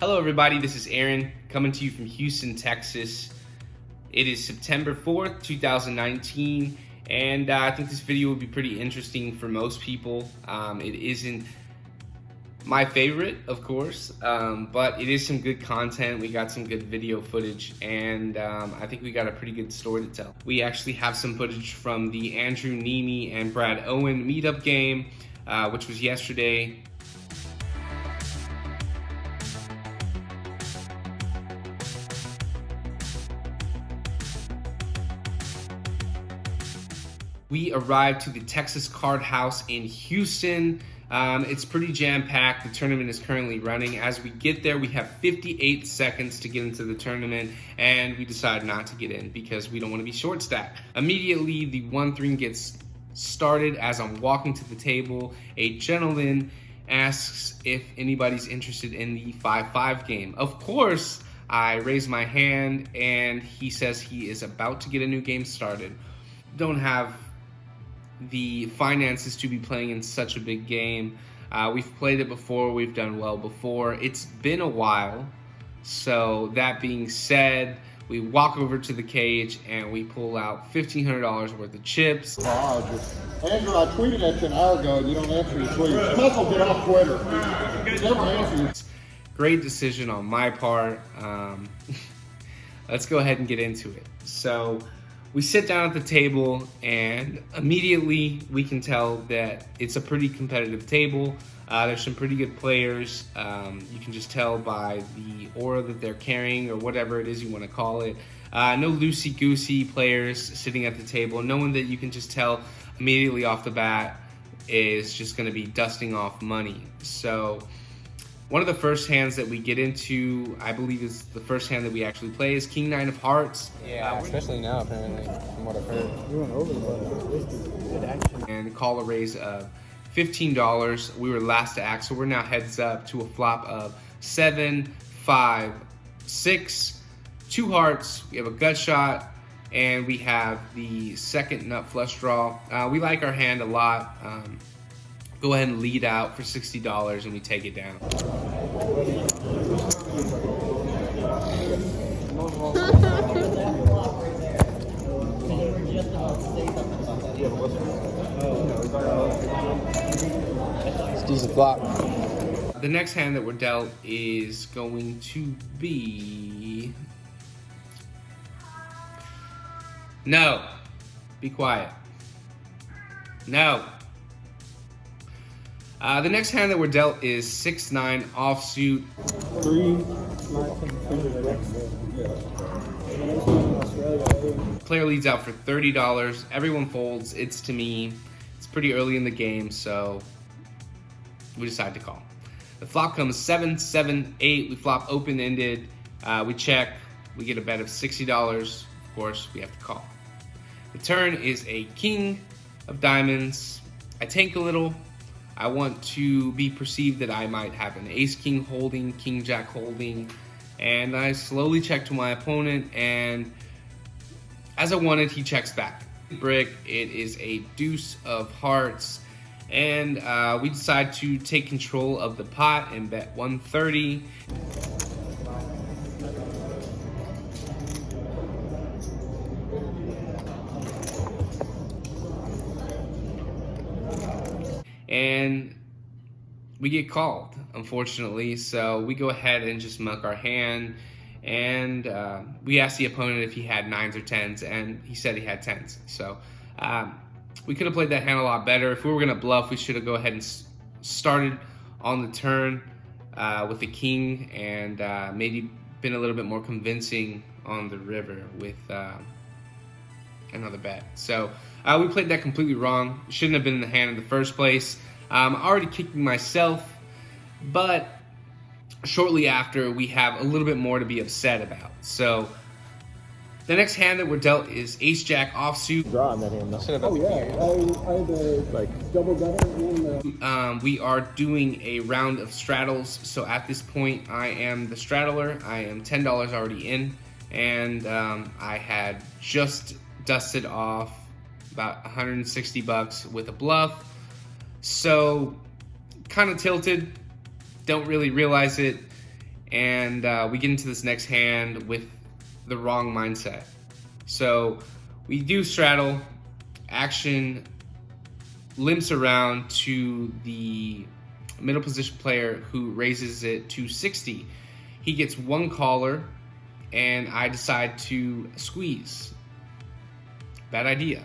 Hello everybody, this is Aaron coming to you from Houston, Texas. It is September 4th, 2019, and I think this video will be pretty interesting for most people. It isn't my favorite, of course, but it is some good content. We got some good video footage, and I think we got a pretty good story to tell. We actually have some footage from the Andrew, Nemme, and Brad Owen meetup game, which was yesterday. We arrived to the Texas Card House in Houston. It's pretty jam-packed. The tournament is currently running. As we get there, we have 58 seconds to get into the tournament, and we decide not to get in because we don't want to be short stacked. Immediately, the 1-3 gets started. As I'm walking to the table, a gentleman asks if anybody's interested in the 5-5 game. Of course, I raise my hand, and he says he is about to get a new game started. Don't have the finances to be playing in such a big game. We've played it before, we've done well before. It's been a while. So that being said, we walk over to the cage and we pull out $1,500 worth of chips. Andrew, I tweeted at you an hour ago and you don't answer your tweets. You might as well get off Twitter. You never answer your... Great decision on my part. Let's go ahead and get into it. So we sit down at the table, and immediately we can tell that it's a pretty competitive table. There's some pretty good players. You can just tell by the aura that they're carrying, or whatever it is you want to call it. No loosey-goosey players sitting at the table. No one that you can just tell immediately off the bat is just going to be dusting off money. So one of the first hands that we get into, I believe is the first hand that we actually play, is King 9 of Hearts. Yeah, especially now, apparently, from what I've heard. You went over the good action. And call a raise of $15. We were last to act, so we're now heads up to a flop of 7, 5, 6, 2 hearts. We have a gut shot, and we have the second nut flush draw. We like our hand a lot. Go ahead and lead out for $60 and we take it down. It's a decent flop. The next hand that we're dealt is going to be... No. Be quiet. No. The next hand that we're dealt is 6-9 offsuit. 3. Player leads out for $30. Everyone folds. It's to me. It's pretty early in the game, so we decide to call. The flop comes 7, 7, 8. We flop open-ended. We check. We get a bet of $60. Of course, we have to call. The turn is a king of diamonds. I tank a little. I want to be perceived that I might have an ace-king holding, king-jack holding, and I slowly check to my opponent, and as I wanted, he checks back. Brick, it is a deuce of hearts, and we decide to take control of the pot and bet 130. And we get called, unfortunately, so we go ahead and just muck our hand, and we asked the opponent if he had 9s or 10s, and he said he had 10s. So we could have played that hand a lot better. If we were going to bluff, we should have go ahead and started on the turn with the king, and maybe been a little bit more convincing on the river with another bet. So we played that completely wrong. Shouldn't have been in the hand in the first place. I'm already kicking myself, but shortly after, we have a little bit more to be upset about. So the next hand that we're dealt is ace-jack offsuit. Draw on that hand. I had the double gutter. We are doing a round of straddles. So at this point, I am the straddler. I am $10 already in, and I had just dusted off about 160 bucks with a bluff. So kind of tilted, don't really realize it. and we get into this next hand with the wrong mindset. So we do straddle, action limps around to the middle position player who raises it to 60. He gets one caller, and I decide to squeeze. Bad idea.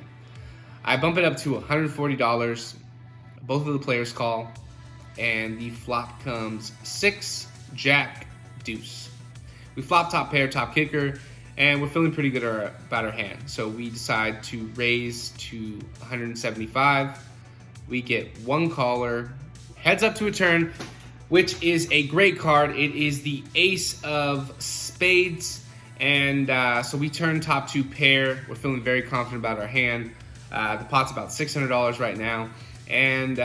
I bump it up to $140. Both of the players call, and the flop comes 6, Jack, deuce. We flop top pair, top kicker, and we're feeling pretty good about our hand. So we decide to raise to 175. We get one caller, heads up to a turn, which is a great card. It is the ace of spades, and so we turn top 2 pair. We're feeling very confident about our hand. The pot's about $600 right now, and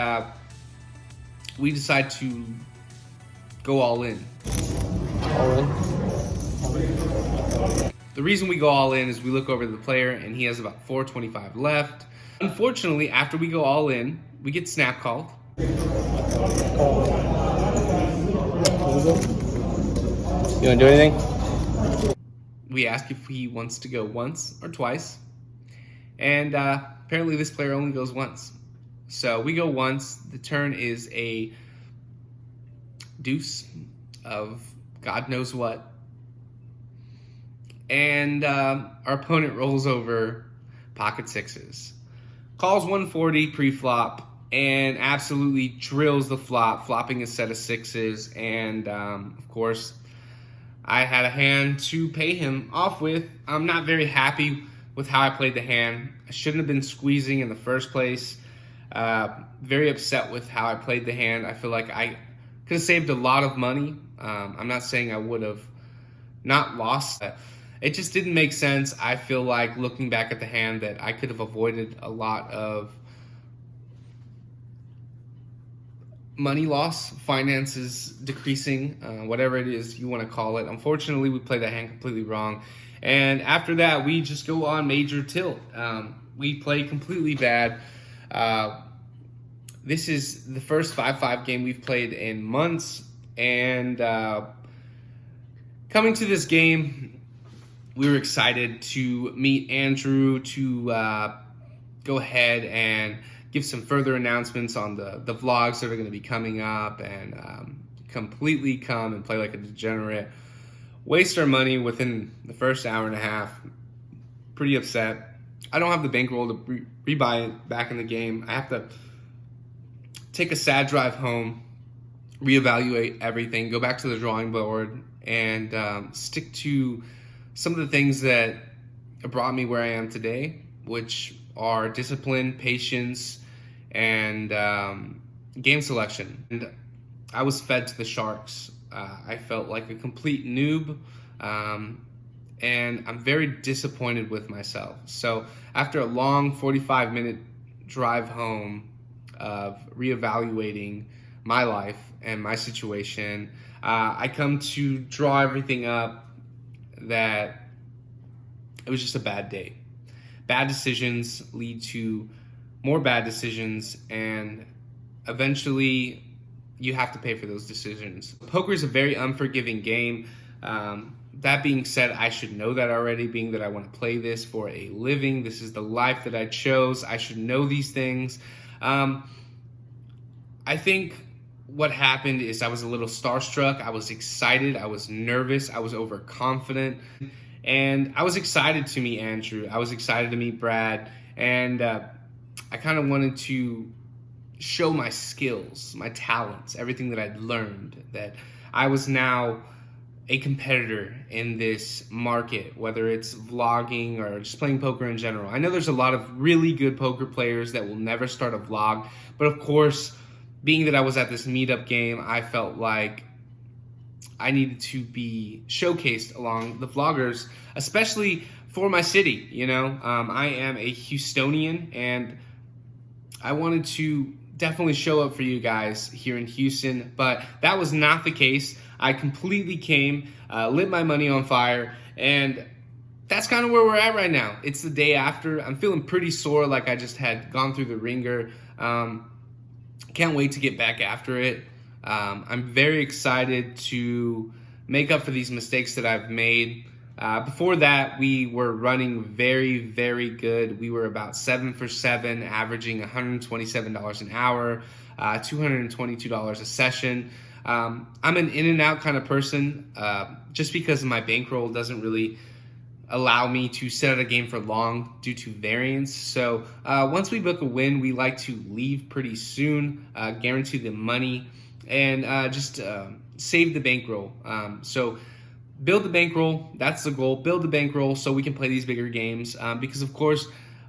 we decide to go all in. Owen. The reason we go all in is we look over the player, and he has about 425 left. Unfortunately, after we go all in, we get snap called. You wanna do anything? We ask if he wants to go once or twice, and apparently this player only goes once. So we go once. The turn is a deuce of God knows what, and our opponent rolls over pocket sixes, calls 140 pre-flop, and absolutely drills the flop, flopping a set of sixes. And of course, I had a hand to pay him off with. I'm not very happy with how I played the hand. I shouldn't have been squeezing in the first place. Very upset with how I played the hand. I feel like I could have saved a lot of money. I'm not saying I would have not lost. It just didn't make sense. I feel like, looking back at the hand, that I could have avoided a lot of money loss, finances decreasing, whatever it is you want to call it. Unfortunately, we played that hand completely wrong. And after that, we just go on major tilt. We play completely bad. This is the first 5-5 game we've played in months. And coming to this game, we were excited to meet Andrew to go ahead and give some further announcements on the vlogs that are going to be coming up, and completely come and play like a degenerate, waste our money within the first hour and a half. Pretty upset. I don't have the bankroll to rebuy it back in the game. I have to take a sad drive home, reevaluate everything, go back to the drawing board, and stick to some of the things that brought me where I am today, which are discipline, patience, and game selection. And I was fed to the sharks. I felt like a complete noob, and I'm very disappointed with myself. So after a long 45-minute drive home of reevaluating my life and my situation, I come to draw everything up that it was just a bad day. Bad decisions lead to more bad decisions, and eventually you have to pay for those decisions. Poker is a very unforgiving game. That being said, I should know that already, being that I want to play this for a living. This is the life that I chose. I should know these things. I think what happened is I was a little starstruck. I was excited. I was nervous. I was overconfident. And I was excited to meet Andrew. I was excited to meet Brad. And I kind of wanted to show my skills, my talents, everything that I'd learned, that I was now a competitor in this market, whether it's vlogging or just playing poker in general. I know there's a lot of really good poker players that will never start a vlog, but of course, being that I was at this meetup game, I felt like I needed to be showcased along the vloggers, especially for my city. You know, I am a Houstonian, and I wanted to definitely show up for you guys here in Houston, but that was not the case. I completely came, lit my money on fire, and that's kind of where we're at right now. It's the day after. I'm feeling pretty sore, like I just had gone through the ringer. Can't wait to get back after it. I'm very excited to make up for these mistakes that I've made. Before that, we were running very, very good. We were about 7 for 7, averaging $127 an hour, $222 a session. I'm an in and out kind of person, just because my bankroll doesn't really allow me to sit at a game for long due to variance. So once we book a win, we like to leave pretty soon, guarantee the money, and just save the bankroll. So build the bankroll, that's the goal. Build the bankroll so we can play these bigger games, because of course,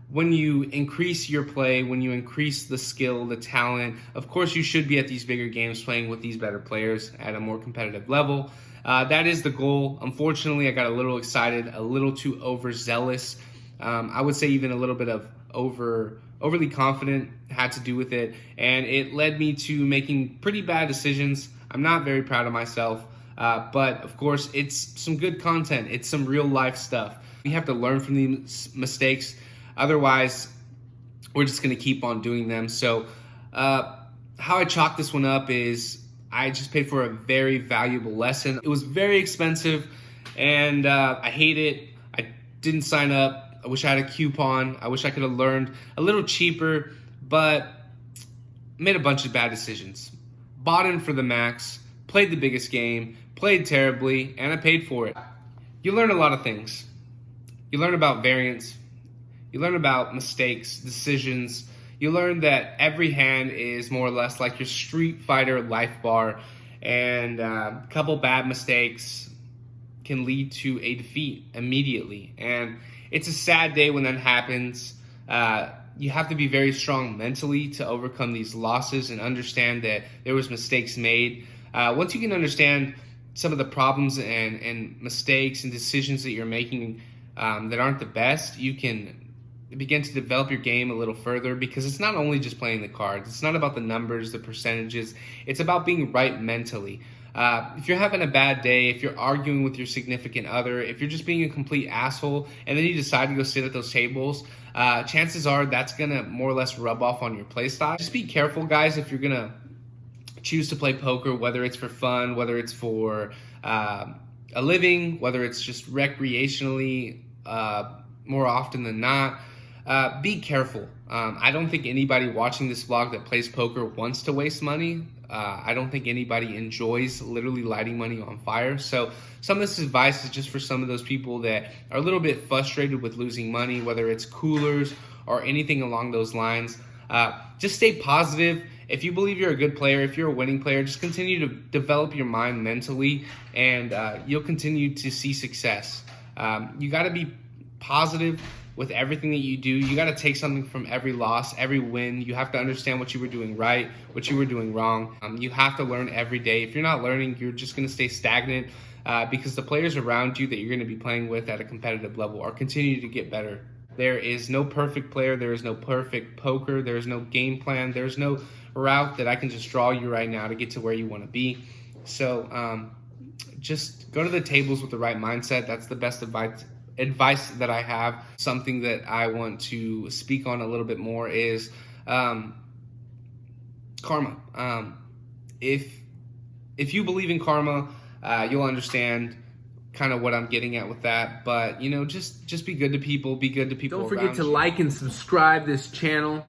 when you increase your play, when you increase the skill, the talent, of course you should be at these bigger games playing with these better players at a more competitive level. That is the goal. Unfortunately, I got a little excited, a little too overzealous. I would say even a little bit of overly confident had to do with it, and it led me to making pretty bad decisions. I'm not very proud of myself, but of course, it's some good content. It's some real life stuff. We have to learn from these mistakes. Otherwise, we're just going to keep on doing them. So how I chalk this one up is I just paid for a very valuable lesson. It was very expensive, and I hate it. I didn't sign up. I wish I had a coupon. I wish I could have learned a little cheaper, but made a bunch of bad decisions. Bought in for the max, played the biggest game, played terribly, and I paid for it. You learn a lot of things. You learn about variance. You learn about mistakes, decisions. You learn that every hand is more or less like your Street Fighter life bar, and a couple bad mistakes can lead to a defeat immediately. And it's a sad day when that happens. You have to be very strong mentally to overcome these losses and understand that there was mistakes made. Once you can understand some of the problems and mistakes and decisions that you're making that aren't the best, you can begin to develop your game a little further, because it's not only just playing the cards. It's not about the numbers, the percentages. It's about being right mentally. If you're having a bad day, if you're arguing with your significant other, if you're just being a complete asshole, and then you decide to go sit at those tables, chances are that's going to more or less rub off on your play style. Just be careful, guys, if you're going to choose to play poker, whether it's for fun, whether it's for a living, whether it's just recreationally more often than not. Be careful. I don't think anybody watching this vlog that plays poker wants to waste money. I don't think anybody enjoys literally lighting money on fire. So some of this advice is just for some of those people that are a little bit frustrated with losing money, whether it's coolers or anything along those lines. Just stay positive. If you believe you're a good player, if you're a winning player, just continue to develop your mind mentally, and you'll continue to see success. You got to be positive with everything that you do. You got to take something from every loss, every win. You have to understand what you were doing right, what you were doing wrong. You have to learn every day. If you're not learning, you're just going to stay stagnant, because the players around you that you're going to be playing with at a competitive level are continuing to get better. There is no perfect player. There is no perfect poker. There is no game plan. There's no route that I can just draw you right now to get to where you want to be. So just go to the tables with the right mindset. That's the best advice that I have. Something that I want to speak on a little bit more is karma. If you believe in karma, you'll understand kind of what I'm getting at with that. But, you know, just be good to people. Be good to people. Don't forget around to you. like and subscribe this channel.